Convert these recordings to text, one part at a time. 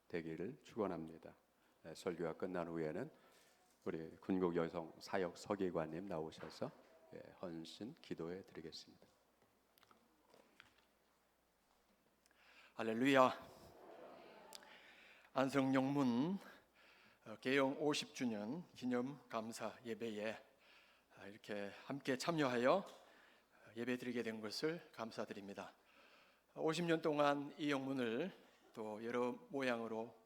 되기를 축원합니다. 설교가 끝난 후에는 우리 군국 여성 사역 서기관님 나오셔서 헌신 기도해 드리겠습니다. 할렐루야. 안성영문 개영 50주년 기념 감사 예배에 이렇게 함께 참여하여 예배드리게 된 것을 감사드립니다. 50년 동안 이 영문을 또 여러 모양으로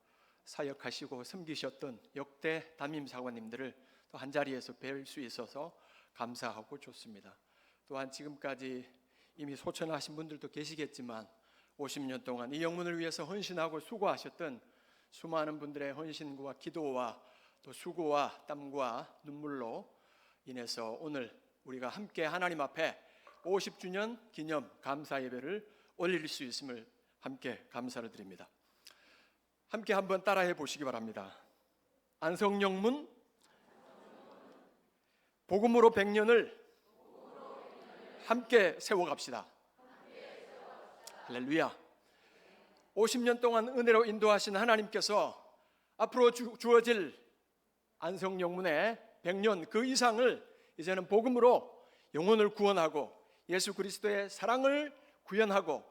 사역하시고 섬기셨던 역대 담임 사관님들을 또 한자리에서 뵐 수 있어서 감사하고 좋습니다. 또한 지금까지 이미 소천하신 분들도 계시겠지만 50년 동안 이 영문을 위해서 헌신하고 수고하셨던 수많은 분들의 헌신과 기도와 또 수고와 땀과 눈물로 인해서 오늘 우리가 함께 하나님 앞에 50주년 기념 감사 예배를 올릴 수 있음을 함께 감사를 드립니다. 함께 한번 따라해 보시기 바랍니다. 안성영문 복음으로 100년을 함께 세워갑시다. 할렐루야. 50년 동안 은혜로 인도하신 하나님께서 앞으로 주어질 안성영문의 100년 그 이상을 이제는 복음으로 영혼을 구원하고 예수 그리스도의 사랑을 구현하고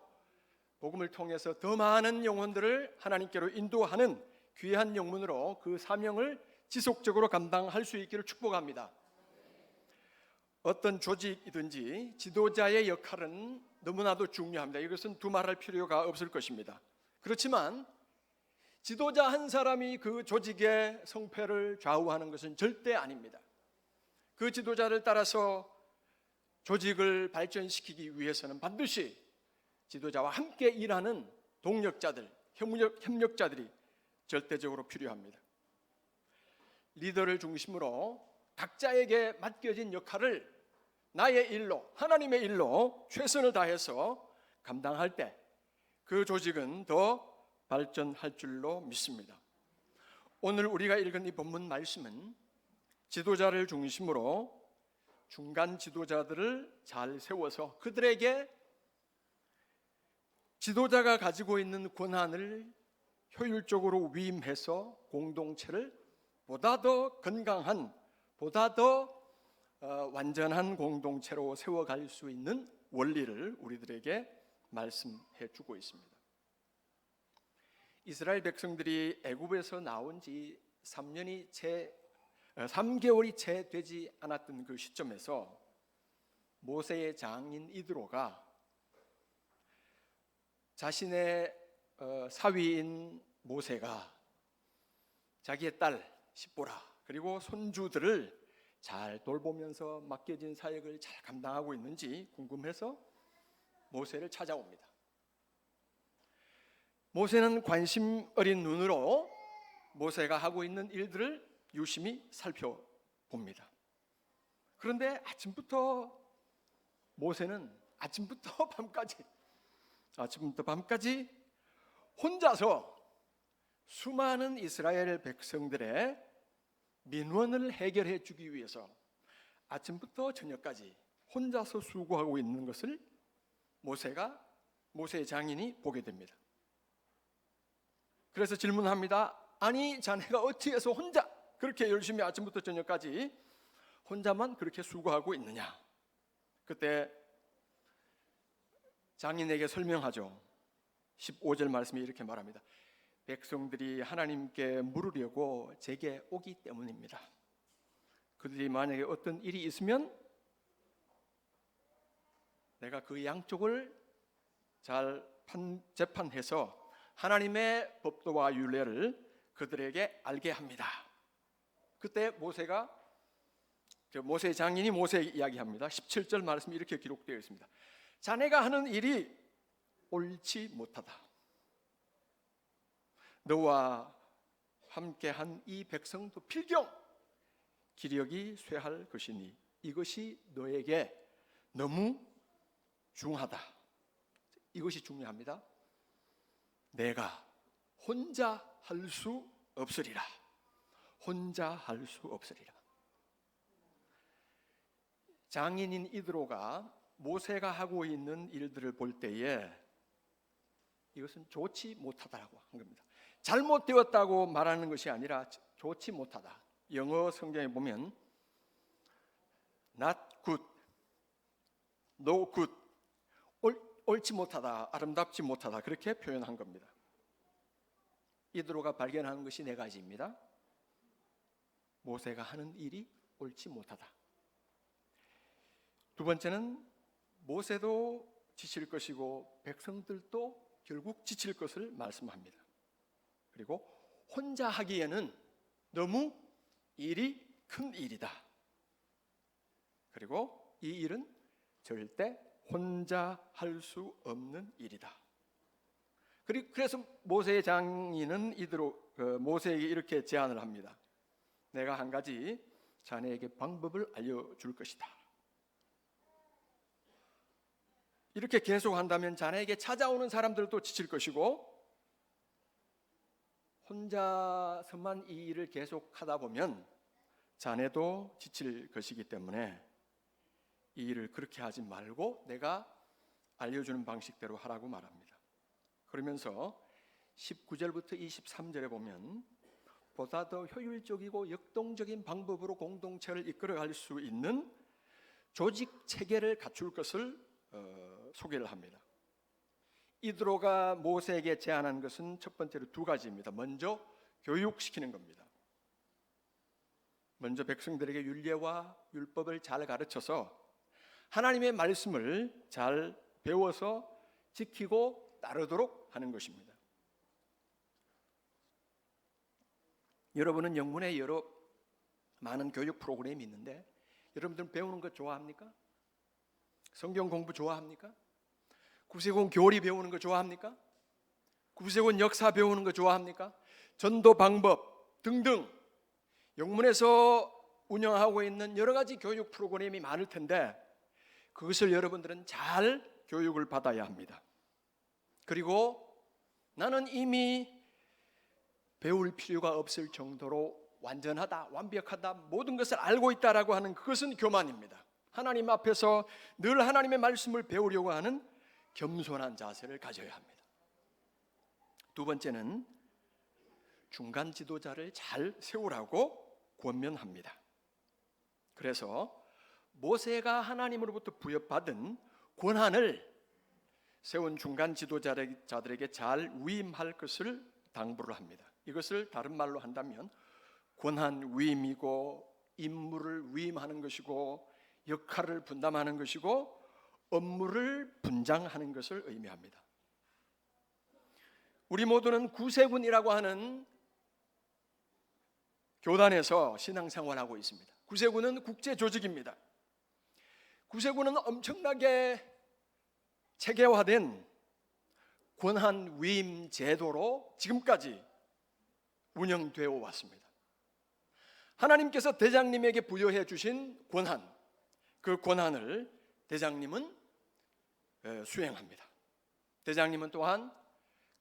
복음을 통해서 더 많은 영혼들을 하나님께로 인도하는 귀한 영문으로 그 사명을 지속적으로 감당할 수 있기를 축복합니다. 어떤 조직이든지 지도자의 역할은 너무나도 중요합니다. 이것은 두말할 필요가 없을 것입니다. 그렇지만 지도자 한 사람이 그 조직의 성패를 좌우하는 것은 절대 아닙니다. 그 지도자를 따라서 조직을 발전시키기 위해서는 반드시 지도자와 함께 일하는 동력자들, 협력자들이 절대적으로 필요합니다. 리더를 중심으로 각자에게 맡겨진 역할을 나의 일로, 하나님의 일로 최선을 다해서 감당할 때 그 조직은 더 발전할 줄로 믿습니다. 오늘 우리가 읽은 이 본문 말씀은 지도자를 중심으로 중간 지도자들을 잘 세워서 그들에게 지도자가 가지고 있는 권한을 효율적으로 위임해서 공동체를 보다 더 건강한, 보다 더 완전한 공동체로 세워갈 수 있는 원리를 우리들에게 말씀해 주고 있습니다. 이스라엘 백성들이 애굽에서 나온 지 3개월이 채 되지 않았던 그 시점에서 모세의 장인 이드로가 자신의 사위인 모세가 자기의 딸 십보라 그리고 손주들을 잘 돌보면서 맡겨진 사역을 잘 감당하고 있는지 궁금해서 모세를 찾아옵니다. 모세는 관심 어린 눈으로 모세가 하고 있는 일들을 유심히 살펴봅니다. 그런데 모세는 아침부터 밤까지 혼자서 수많은 이스라엘 백성들의 민원을 해결해 주기 위해서 아침부터 저녁까지 혼자서 수고하고 있는 것을 모세의 장인이 보게 됩니다. 그래서 질문합니다. 아니 자네가 어찌해서 혼자 그렇게 열심히 아침부터 저녁까지 혼자만 그렇게 수고하고 있느냐. 그때 장인에게 설명하죠. 15절 말씀이 이렇게 말합니다. 백성들이 하나님께 물으려고 제게 오기 때문입니다. 그들이 만약에 어떤 일이 있으면 내가 그 양쪽을 잘 재판해서 하나님의 법도와 율례를 그들에게 알게 합니다. 그때 모세의 장인이 모세에게 이야기합니다. 17절 말씀이 이렇게 기록되어 있습니다. 자네가 하는 일이 옳지 못하다. 너와 함께한 이 백성도 필경 기력이 쇠할 것이니 이것이 너에게 너무 중하다. 이것이 중요합니다. 내가 혼자 할 수 없으리라. 혼자 할 수 없으리라. 장인인 이드로가 모세가 하고 있는 일들을 볼 때에 이것은 좋지 못하다라고 한 겁니다. 잘못되었다고 말하는 것이 아니라 좋지 못하다. 영어 성경에 보면 not good, no good, 옳지 못하다, 아름답지 못하다 그렇게 표현한 겁니다. 이드로가 발견하는 것이 네 가지입니다. 모세가 하는 일이 옳지 못하다. 두 번째는 모세도 지칠 것이고 백성들도 결국 지칠 것을 말씀합니다. 그리고 혼자 하기에는 너무 일이 큰 일이다. 그리고 이 일은 절대 혼자 할 수 없는 일이다. 그래서 모세의 장인은 모세에게 이렇게 제안을 합니다. 내가 한 가지 자네에게 방법을 알려줄 것이다. 이렇게 계속한다면 자네에게 찾아오는 사람들도 지칠 것이고 혼자서만 이 일을 계속하다 보면 자네도 지칠 것이기 때문에 이 일을 그렇게 하지 말고 내가 알려주는 방식대로 하라고 말합니다. 그러면서 19절부터 23절에 보면 보다 더 효율적이고 역동적인 방법으로 공동체를 이끌어갈 수 있는 조직 체계를 갖출 것을 소개를 합니다. 이드로가 모세에게 제안한 것은 첫 번째로 두 가지입니다. 먼저 교육시키는 겁니다. 먼저 백성들에게 율례와 율법을 잘 가르쳐서 하나님의 말씀을 잘 배워서 지키고 따르도록 하는 것입니다. 여러분은 영문에 여러 많은 교육 프로그램이 있는데 여러분들은 배우는 거 좋아합니까? 성경 공부 좋아합니까? 구세군 교리 배우는 거 좋아합니까? 구세군 역사 배우는 거 좋아합니까? 전도 방법 등등 영문에서 운영하고 있는 여러 가지 교육 프로그램이 많을 텐데 그것을 여러분들은 잘 교육을 받아야 합니다. 그리고 나는 이미 배울 필요가 없을 정도로 완전하다, 완벽하다, 모든 것을 알고 있다라고 하는 그것은 교만입니다. 하나님 앞에서 늘 하나님의 말씀을 배우려고 하는 겸손한 자세를 가져야 합니다. 두 번째는 중간 지도자를 잘 세우라고 권면합니다. 그래서 모세가 하나님으로부터 부여받은 권한을 세운 중간 지도자들에게 잘 위임할 것을 당부를 합니다. 이것을 다른 말로 한다면 권한 위임이고 임무를 위임하는 것이고 역할을 분담하는 것이고 업무를 분장하는 것을 의미합니다. 우리 모두는 구세군이라고 하는 교단에서 신앙생활하고 있습니다. 구세군은 국제 조직입니다. 구세군은 엄청나게 체계화된 권한 위임 제도로 지금까지 운영되어 왔습니다. 하나님께서 대장님에게 부여해 주신 권한, 그 권한을 대장님은 수행합니다. 대장님은 또한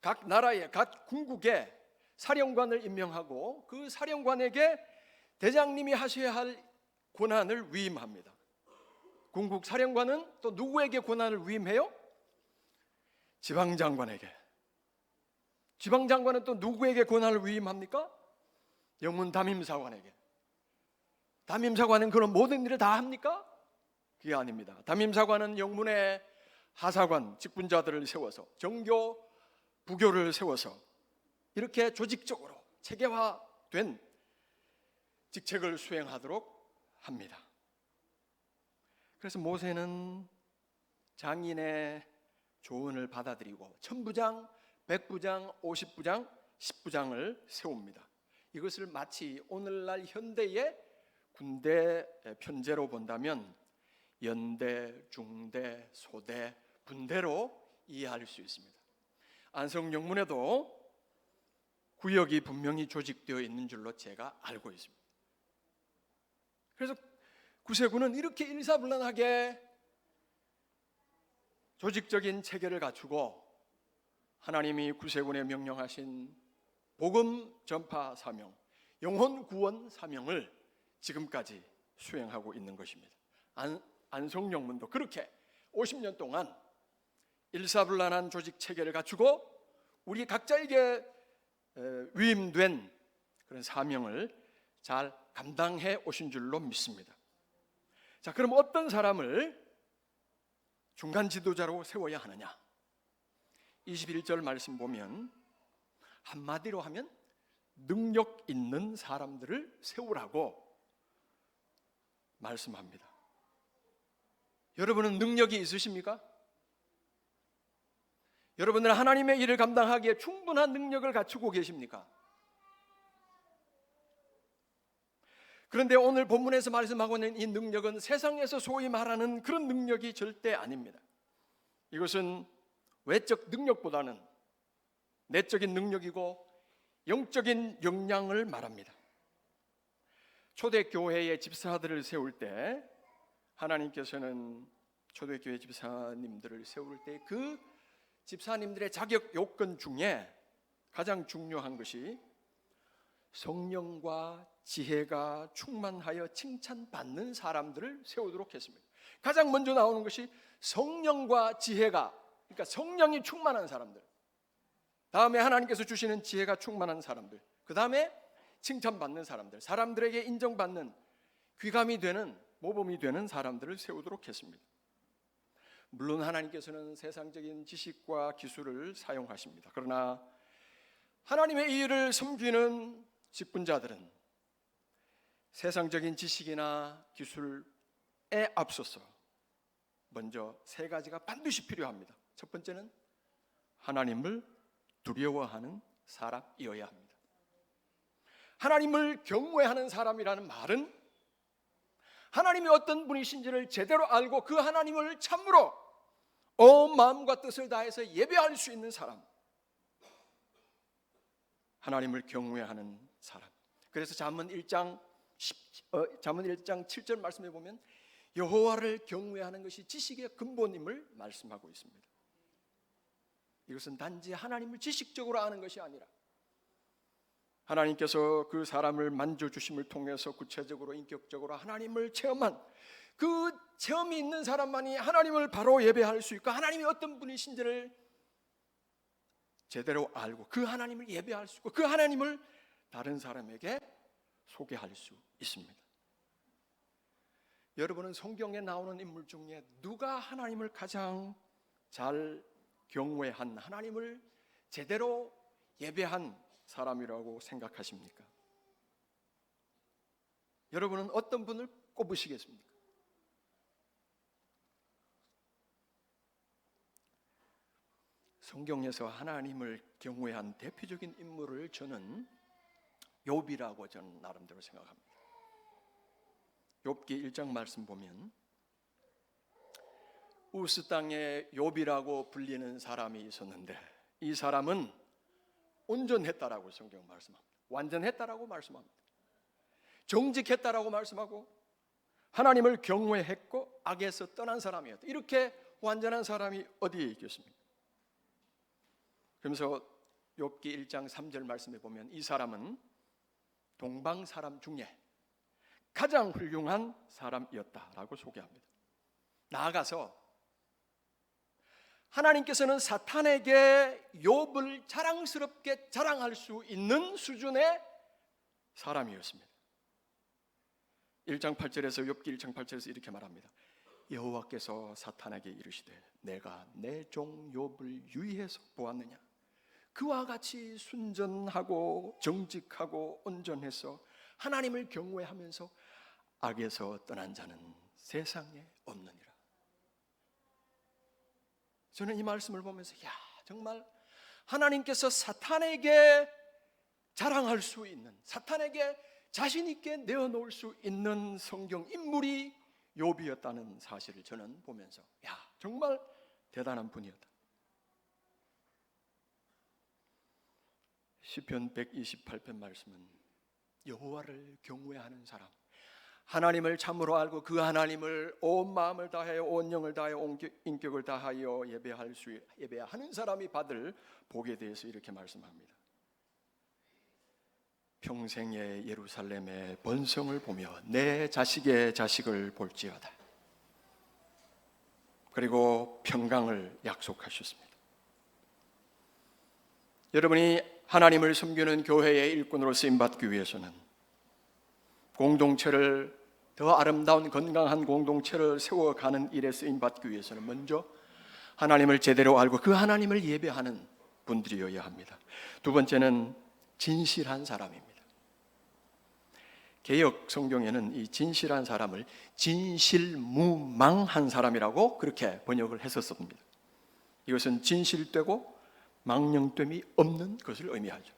각 나라의 각 군국에 사령관을 임명하고 그 사령관에게 대장님이 하셔야 할 권한을 위임합니다. 군국 사령관은 또 누구에게 권한을 위임해요? 지방장관에게. 지방장관은 또 누구에게 권한을 위임합니까? 영문 담임사관에게. 담임사관은 그런 모든 일을 다 합니까? 그게 아닙니다. 담임사관은 영문의 하사관, 직분자들을 세워서 정교, 부교를 세워서 이렇게 조직적으로 체계화된 직책을 수행하도록 합니다. 그래서 모세는 장인의 조언을 받아들이고 천부장, 백부장, 50부장, 10부장을 세웁니다. 이것을 마치 오늘날 현대의 군대 편제로 본다면 연대, 중대, 소대, 분대로 이해할 수 있습니다. 안성영문에도 구역이 분명히 조직되어 있는 줄로 제가 알고 있습니다. 그래서 구세군은 이렇게 일사불란하게 조직적인 체계를 갖추고 하나님이 구세군에 명령하신 복음 전파 사명, 영혼 구원 사명을 지금까지 수행하고 있는 것입니다. 안성영문도 그렇게 50년 동안 일사불란한 조직 체계를 갖추고 우리 각자에게 위임된 그런 사명을 잘 감당해 오신 줄로 믿습니다. 자, 그럼 어떤 사람을 중간 지도자로 세워야 하느냐? 21절 말씀 보면 한마디로 하면 능력 있는 사람들을 세우라고 말씀합니다. 여러분은 능력이 있으십니까? 여러분들은 하나님의 일을 감당하기에 충분한 능력을 갖추고 계십니까? 그런데 오늘 본문에서 말씀하고 있는 이 능력은 세상에서 소위 말하는 그런 능력이 절대 아닙니다. 이것은 외적 능력보다는 내적인 능력이고 영적인 역량을 말합니다. 초대교회의 집사들을 세울 때 하나님께서는 초대교회 집사님들을 세울 때 그 집사님들의 자격 요건 중에 가장 중요한 것이 성령과 지혜가 충만하여 칭찬받는 사람들을 세우도록 했습니다. 가장 먼저 나오는 것이 성령과 지혜가, 그러니까 성령이 충만한 사람들, 다음에 하나님께서 주시는 지혜가 충만한 사람들, 그 다음에 칭찬받는 사람들, 사람들에게 인정받는 귀감이 되는, 모범이 되는 사람들을 세우도록 했습니다. 물론 하나님께서는 세상적인 지식과 기술을 사용하십니다. 그러나 하나님의 일을 섬기는 직분자들은 세상적인 지식이나 기술에 앞서서 먼저 세 가지가 반드시 필요합니다. 첫 번째는 하나님을 두려워하는 사람이어야 합니다. 하나님을 경외하는 사람이라는 말은 하나님이 어떤 분이신지를 제대로 알고 그 하나님을 참으로 온 마음과 뜻을 다해서 예배할 수 있는 사람, 하나님을 경외하는 사람. 그래서 잠언 1장 7절 말씀해 보면 여호와를 경외하는 것이 지식의 근본임을 말씀하고 있습니다. 이것은 단지 하나님을 지식적으로 아는 것이 아니라 하나님께서 그 사람을 만져주심을 통해서 구체적으로 인격적으로 하나님을 체험한 그 체험이 있는 사람만이 하나님을 바로 예배할 수 있고 하나님이 어떤 분이신지를 제대로 알고 그 하나님을 예배할 수 있고 그 하나님을 다른 사람에게 소개할 수 있습니다. 여러분은 성경에 나오는 인물 중에 누가 하나님을 가장 잘 경외한, 하나님을 제대로 예배한 사람이라고 생각하십니까? 여러분은 어떤 분을 꼽으시겠습니까? 성경에서 하나님을 경외한 대표적인 인물을 저는 욥이라고 저는 나름대로 생각합니다. 욥기 1장 말씀 보면 우스 땅에 욥이라고 불리는 사람이 있었는데 이 사람은 온전했다라고 성경 말씀합니다. 완전했다라고 말씀합니다. 정직했다라고 말씀하고 하나님을 경외했고 악에서 떠난 사람이었다. 이렇게 완전한 사람이 어디에 있겠습니까? 그러면서 욥기 1장 3절 말씀에 보면 이 사람은 동방 사람 중에 가장 훌륭한 사람이었다라고 소개합니다. 나아가서 하나님께서는 사탄에게 욥을 자랑스럽게 자랑할 수 있는 수준의 사람이었습니다. 1장 8절에서 욥기 1장 8절에서 이렇게 말합니다. 여호와께서 사탄에게 이르시되 내가 내 종 욥을 유의해서 보았느냐? 그와 같이 순전하고 정직하고 온전해서 하나님을 경외하면서 악에서 떠난 자는 세상에 없느니라. 저는 이 말씀을 보면서 정말 하나님께서 사탄에게 자랑할 수 있는, 사탄에게 자신 있게 내어놓을 수 있는 성경 인물이 욥이었다는 사실을 저는 보면서 정말 대단한 분이었다. 시편 128편 말씀은 여호와를 경외하는 사람, 하나님을 참으로 알고 그 하나님을 온 마음을 다하여 온 영을 다하여 온 인격을 다하여 예배하는 사람이 받을 복에 대해서 이렇게 말씀합니다. 평생에 예루살렘의 번성을 보며 내 자식의 자식을 볼지어다. 그리고 평강을 약속하셨습니다. 여러분이 하나님을 섬기는 교회의 일꾼으로 쓰임받기 위해서는 공동체를 더 아름다운 건강한 공동체를 세워가는 일에 쓰임받기 위해서는 먼저 하나님을 제대로 알고 그 하나님을 예배하는 분들이어야 합니다. 두 번째는 진실한 사람입니다. 개역 성경에는 이 진실한 사람을 진실무망한 사람이라고 그렇게 번역을 했었습니다. 이것은 진실되고 망령됨이 없는 것을 의미하죠.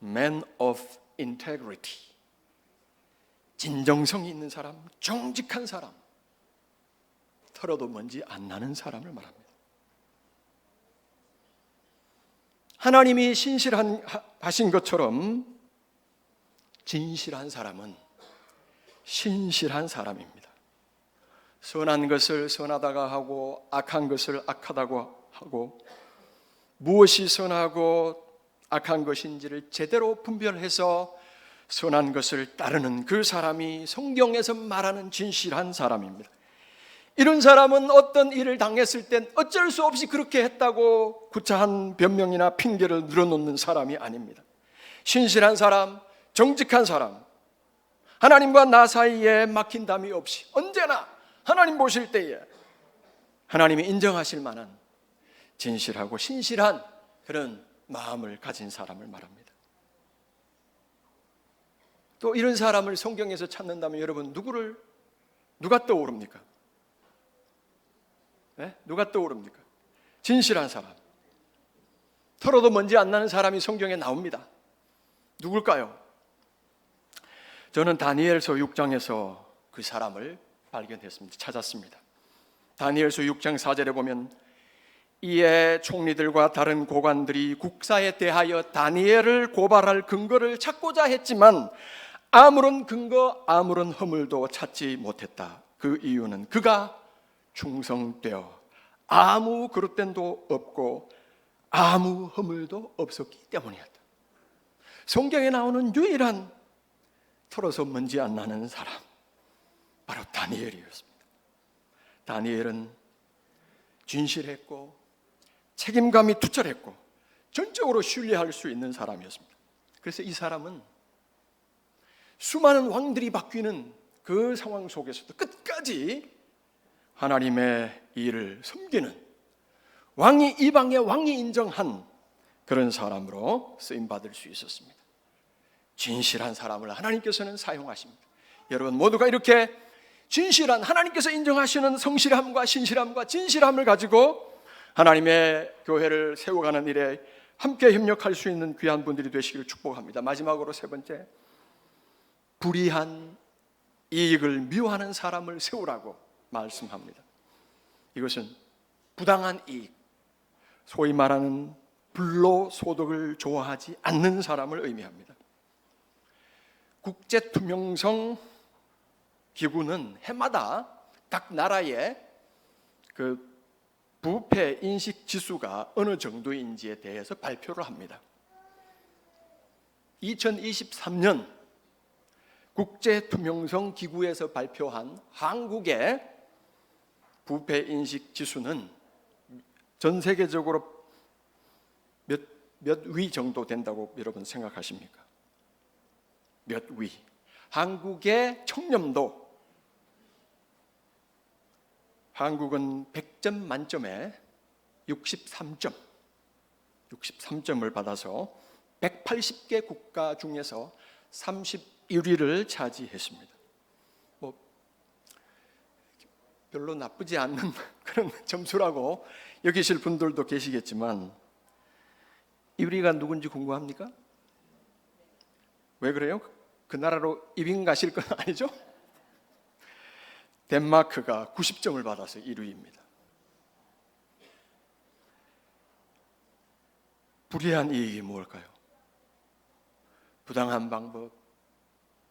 Man of integrity, 진정성이 있는 사람, 정직한 사람, 털어도 먼지 안 나는 사람을 말합니다. 하나님이 신실하신 것처럼 진실한 사람은 신실한 사람입니다. 선한 것을 선하다고 하고 악한 것을 악하다고 하고 무엇이 선하고 악한 것인지를 제대로 분별해서 선한 것을 따르는 그 사람이 성경에서 말하는 진실한 사람입니다. 이런 사람은 어떤 일을 당했을 땐 어쩔 수 없이 그렇게 했다고 구차한 변명이나 핑계를 늘어놓는 사람이 아닙니다. 신실한 사람, 정직한 사람, 하나님과 나 사이에 막힌 담이 없이 언제나 하나님 보실 때에 하나님이 인정하실 만한 진실하고 신실한 그런 마음을 가진 사람을 말합니다. 또 이런 사람을 성경에서 찾는다면 여러분 누가 떠오릅니까? 네? 누가 떠오릅니까? 진실한 사람, 털어도 먼지 안 나는 사람이 성경에 나옵니다. 누굴까요? 저는 다니엘서 6장에서 그 사람을 발견했습니다. 찾았습니다. 다니엘서 6장 4절에 보면 이에 총리들과 다른 고관들이 국사에 대하여 다니엘을 고발할 근거를 찾고자 했지만 아무런 근거, 아무런 허물도 찾지 못했다. 그 이유는 그가 충성되어 아무 그릇됨도 없고 아무 허물도 없었기 때문이었다. 성경에 나오는 유일한 털어서 먼지 안 나는 사람, 바로 다니엘이었습니다. 다니엘은 진실했고 책임감이 투철했고 전적으로 신뢰할 수 있는 사람이었습니다. 그래서 이 사람은 수많은 왕들이 바뀌는 그 상황 속에서도 끝까지 하나님의 일을 섬기는 왕이 이방의 왕이 인정한 그런 사람으로 쓰임받을 수 있었습니다. 진실한 사람을 하나님께서는 사용하십니다. 여러분 모두가 이렇게 진실한 하나님께서 인정하시는 성실함과 신실함과 진실함을 가지고 하나님의 교회를 세워가는 일에 함께 협력할 수 있는 귀한 분들이 되시기를 축복합니다. 마지막으로 세 번째, 불의한 이익을 미워하는 사람을 세우라고 말씀합니다. 이것은 부당한 이익, 소위 말하는 불로소득을 좋아하지 않는 사람을 의미합니다. 국제투명성 기구는 해마다 각 나라의 그 부패 인식 지수가 어느 정도인지에 대해서 발표를 합니다. 2023년 국제투명성 기구에서 발표한 한국의 부패 인식 지수는 전 세계적으로 몇 위 정도 된다고 여러분 생각하십니까? 몇 위? 한국의 청렴도, 한국은 100점 만점에 63점을 받아서 180개 국가 중에서 31위를 차지했습니다. 별로 나쁘지 않는 그런 점수라고 여기실 분들도 계시겠지만 1위가 누군지 궁금합니까? 왜 그래요? 그 나라로 입인 가실 건 아니죠? 덴마크가 90점을 받아서 1위입니다. 불의한 이익이 무엇일까요? 부당한 방법,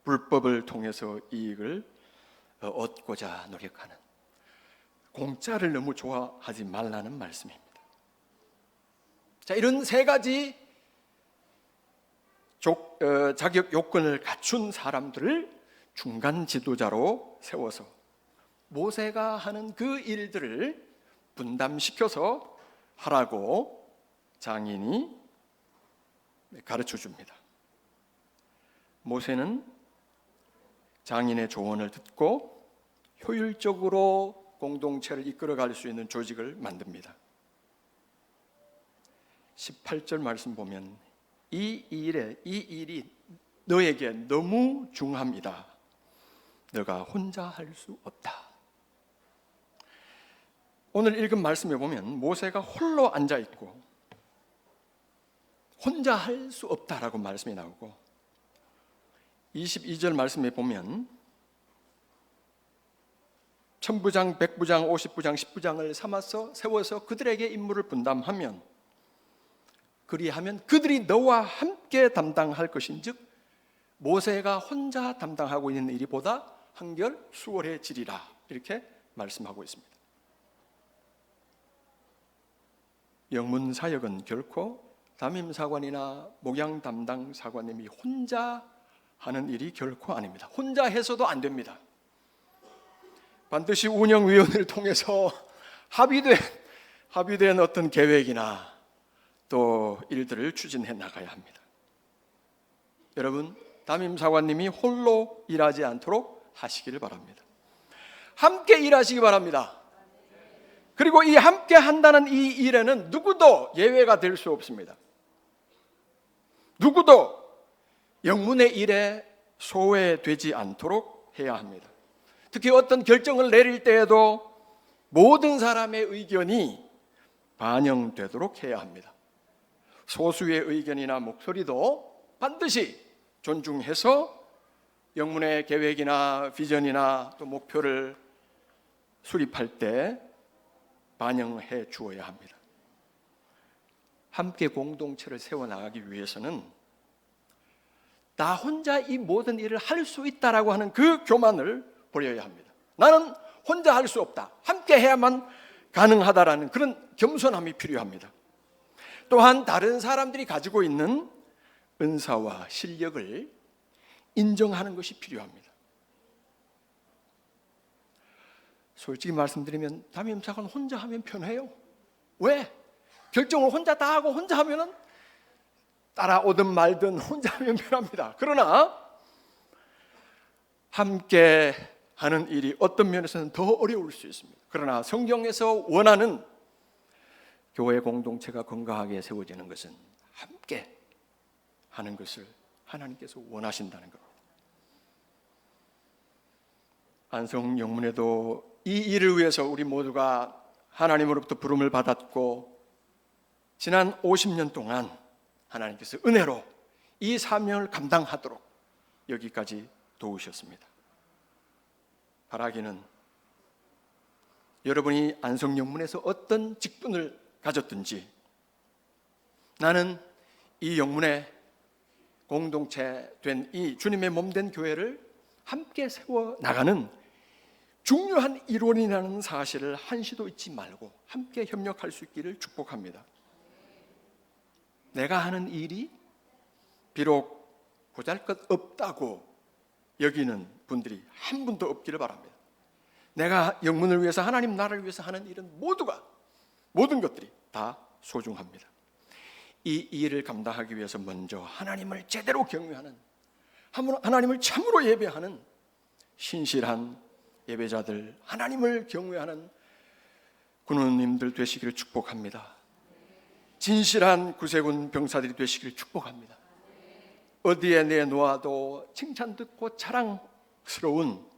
불법을 통해서 이익을 얻고자 노력하는, 공짜를 너무 좋아하지 말라는 말씀입니다. 자, 이런 세 가지 자격 요건을 갖춘 사람들을 중간 지도자로 세워서 모세가 하는 그 일들을 분담시켜서 하라고 장인이 가르쳐 줍니다. 모세는 장인의 조언을 듣고 효율적으로 공동체를 이끌어갈 수 있는 조직을 만듭니다. 18절 말씀 보면 이 일이 너에게 너무 중합니다. 너가 혼자 할 수 없다. 오늘 읽은 말씀에 보면 모세가 홀로 앉아 있고 혼자 할 수 없다라고 말씀이 나오고 22절 말씀에 보면 천부장, 백부장, 50부장, 10부장을 삼아서 세워서 그들에게 임무를 분담하면 그리하면 그들이 너와 함께 담당할 것인즉 모세가 혼자 담당하고 있는 일이 보다 한결 수월해지리라 이렇게 말씀하고 있습니다. 영문 사역은 결코 담임사관이나 목양 담당 사관님이 혼자 하는 일이 결코 아닙니다. 혼자 해서도 안 됩니다. 반드시 운영위원회를 통해서 합의된 어떤 계획이나 또 일들을 추진해 나가야 합니다. 여러분, 담임사관님이 홀로 일하지 않도록 하시기를 바랍니다. 함께 일하시기 바랍니다. 그리고 이 함께 한다는 이 일에는 누구도 예외가 될 수 없습니다. 누구도 영문의 일에 소외되지 않도록 해야 합니다. 특히 어떤 결정을 내릴 때에도 모든 사람의 의견이 반영되도록 해야 합니다. 소수의 의견이나 목소리도 반드시 존중해서 영문의 계획이나 비전이나 또 목표를 수립할 때 반영해 주어야 합니다. 함께 공동체를 세워나가기 위해서는 나 혼자 이 모든 일을 할 수 있다라고 하는 그 교만을 버려야 합니다. 나는 혼자 할 수 없다. 함께 해야만 가능하다라는 그런 겸손함이 필요합니다. 또한 다른 사람들이 가지고 있는 은사와 실력을 인정하는 것이 필요합니다. 솔직히 말씀드리면 담임사관 혼자 하면 편해요. 왜? 결정을 혼자 다 하고 혼자 하면은 따라오든 말든 혼자 하면 편합니다. 그러나 함께 하는 일이 어떤 면에서는 더 어려울 수 있습니다. 그러나 성경에서 원하는 교회 공동체가 건강하게 세워지는 것은 함께 하는 것을 하나님께서 원하신다는 겁니다. 안성 영문에도 이 일을 위해서 우리 모두가 하나님으로부터 부름을 받았고 지난 50년 동안 하나님께서 은혜로 이 사명을 감당하도록 여기까지 도우셨습니다. 바라기는 여러분이 안성 영문에서 어떤 직분을 가졌든지 나는 이 영문의 공동체 된 이 주님의 몸된 교회를 함께 세워 나가는 중요한 일원이라는 사실을 한시도 잊지 말고 함께 협력할 수 있기를 축복합니다. 내가 하는 일이 비록 보잘것없다고 여기는 분들이 한 분도 없기를 바랍니다. 내가 영문을 위해서 하나님 나라를 위해서 하는 일은 모든 것들이 다 소중합니다. 이 일을 감당하기 위해서 먼저 하나님을 제대로 경외하는 하나님을 참으로 예배하는 신실한 예배자들, 하나님을 경외하는 군우님들 되시기를 축복합니다. 진실한 구세군 병사들이 되시기를 축복합니다. 어디에 내놓아도 칭찬 듣고 자랑스러운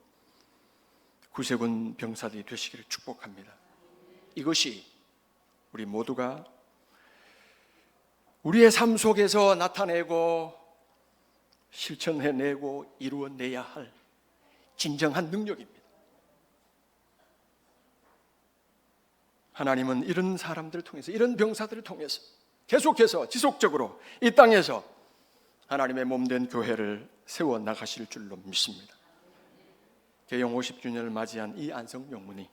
구세군 병사들이 되시기를 축복합니다. 이것이 우리 모두가 우리의 삶 속에서 나타내고 실천해내고 이루어내야 할 진정한 능력입니다. 하나님은 이런 사람들을 통해서, 이런 병사들을 통해서 계속해서 지속적으로 이 땅에서 하나님의 몸된 교회를 세워나가실 줄로 믿습니다. 개영 50주년을 맞이한 이 안성 영문이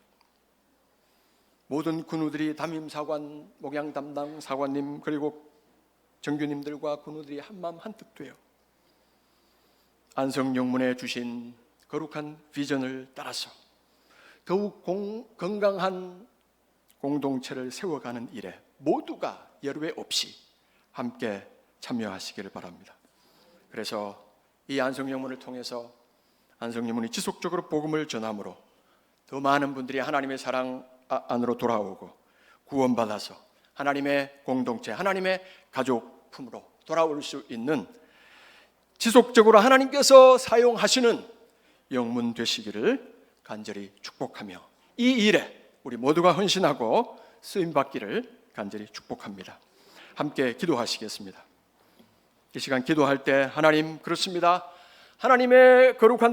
모든 군우들이 담임사관, 목양 담당 사관님 그리고 정규님들과 군우들이 한마음 한뜻 되어 안성 영문에 주신 거룩한 비전을 따라서 더욱 건강한 공동체를 세워가는 일에 모두가 여루에 없이 함께 참여하시기를 바랍니다. 그래서 이 안성영문을 통해서 안성영문이 지속적으로 복음을 전함으로 더 많은 분들이 하나님의 사랑 안으로 돌아오고 구원받아서 하나님의 공동체, 하나님의 가족 품으로 돌아올 수 있는 지속적으로 하나님께서 사용하시는 영문 되시기를 간절히 축복하며 이 일에 우리 모두가 헌신하고 쓰임받기를 간절히 축복합니다. 함께 기도하시겠습니다. 이 시간 기도할 때 하나님, 그렇습니다. 하나님의 거룩한